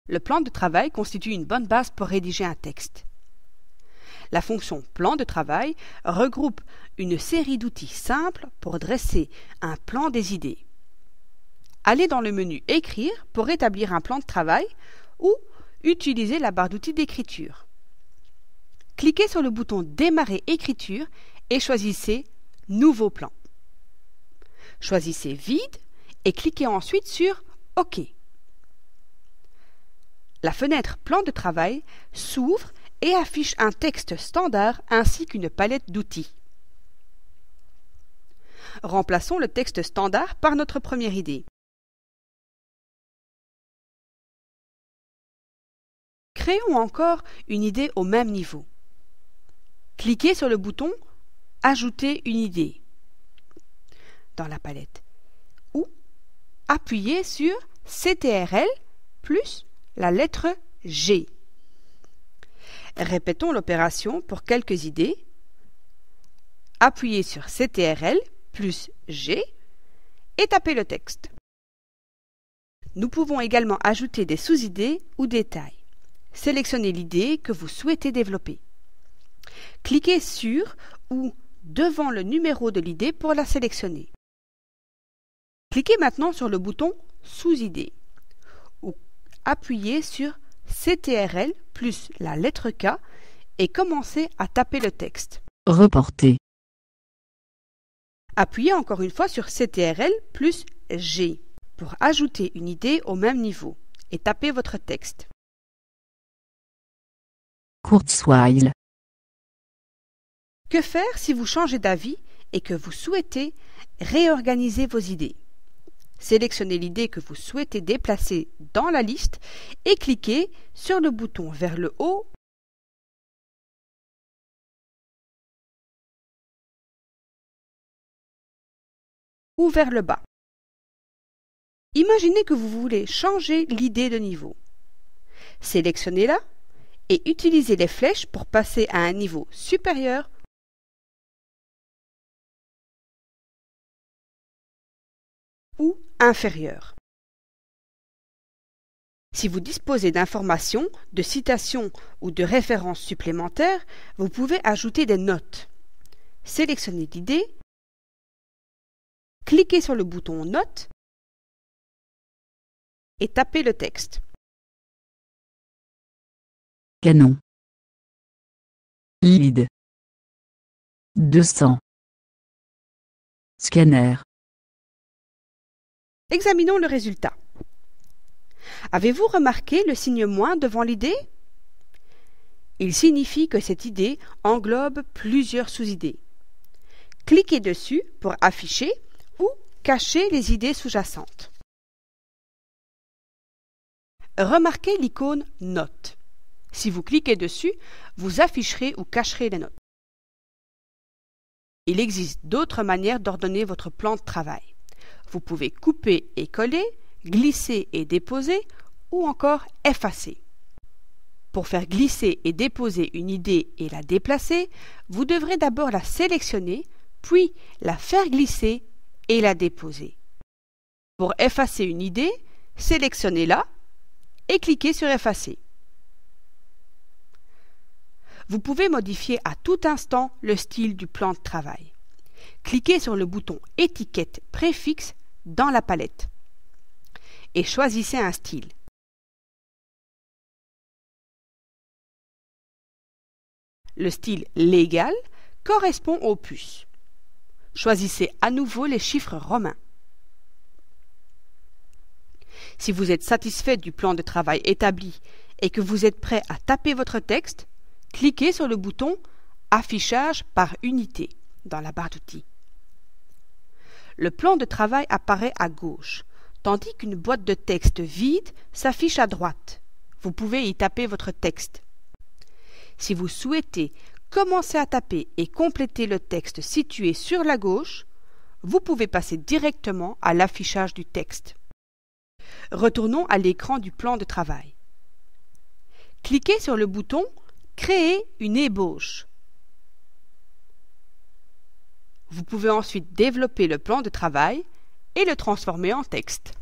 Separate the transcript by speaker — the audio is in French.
Speaker 1: Le plan de travail constitue une bonne base pour rédiger un texte. La fonction plan de travail regroupe une série d'outils simples pour dresser un plan des idées. Allez dans le menu Écrire pour établir un plan de travail ou utilisez la barre d'outils d'écriture. Cliquez sur le bouton Démarrer écriture et choisissez Nouveau plan. Choisissez Vide et cliquez ensuite sur OK. La fenêtre Plan de travail s'ouvre et affiche un texte standard ainsi qu'une palette d'outils. Remplaçons le texte standard par notre première idée. Créons encore une idée au même niveau. Cliquez sur le bouton Ajouter une idée dans la palette ou appuyez sur CTRL plus la lettre G. Répétons l'opération pour quelques idées. Appuyez sur CTRL plus G et tapez le texte. Nous pouvons également ajouter des sous-idées ou des tailles. Sélectionnez l'idée que vous souhaitez développer. Cliquez sur ou devant le numéro de l'idée pour la sélectionner. Cliquez maintenant sur le bouton Sous-idée ou appuyez sur CTRL plus la lettre K et commencez à taper le texte.
Speaker 2: Reporter.
Speaker 1: Appuyez encore une fois sur CTRL plus G pour ajouter une idée au même niveau et tapez votre texte.
Speaker 2: Kurzweil.
Speaker 1: Que faire si vous changez d'avis et que vous souhaitez réorganiser vos idées? Sélectionnez l'idée que vous souhaitez déplacer dans la liste et cliquez sur le bouton vers le haut ou vers le bas. Imaginez que vous voulez changer l'idée de niveau. Sélectionnez-la et utilisez les flèches pour passer à un niveau supérieur ou inférieur. Si vous disposez d'informations, de citations ou de références supplémentaires, vous pouvez ajouter des notes. Sélectionnez l'idée, cliquez sur le bouton Notes et tapez le texte.
Speaker 2: Canon. Lead. 200. Scanner.
Speaker 1: Examinons le résultat. Avez-vous remarqué le signe moins devant l'idée? Il signifie que cette idée englobe plusieurs sous-idées. Cliquez dessus pour afficher ou cacher les idées sous-jacentes. Remarquez l'icône Notes. Si vous cliquez dessus, vous afficherez ou cacherez les notes. Il existe d'autres manières d'ordonner votre plan de travail. Vous pouvez couper et coller, glisser et déposer ou encore effacer. Pour faire glisser et déposer une idée et la déplacer, vous devrez d'abord la sélectionner, puis la faire glisser et la déposer. Pour effacer une idée, sélectionnez-la et cliquez sur Effacer. Vous pouvez modifier à tout instant le style du plan de travail. Cliquez sur le bouton Étiquette préfixe dans la palette et choisissez un style. Le style légal correspond aux puces. Choisissez à nouveau les chiffres romains. Si vous êtes satisfait du plan de travail établi et que vous êtes prêt à taper votre texte, cliquez sur le bouton Affichage par unité dans la barre d'outils. Le plan de travail apparaît à gauche, tandis qu'une boîte de texte vide s'affiche à droite. Vous pouvez y taper votre texte. Si vous souhaitez commencer à taper et compléter le texte situé sur la gauche, vous pouvez passer directement à l'affichage du texte. Retournons à l'écran du plan de travail. Cliquez sur le bouton Créer une ébauche. Vous pouvez ensuite développer le plan de travail et le transformer en texte.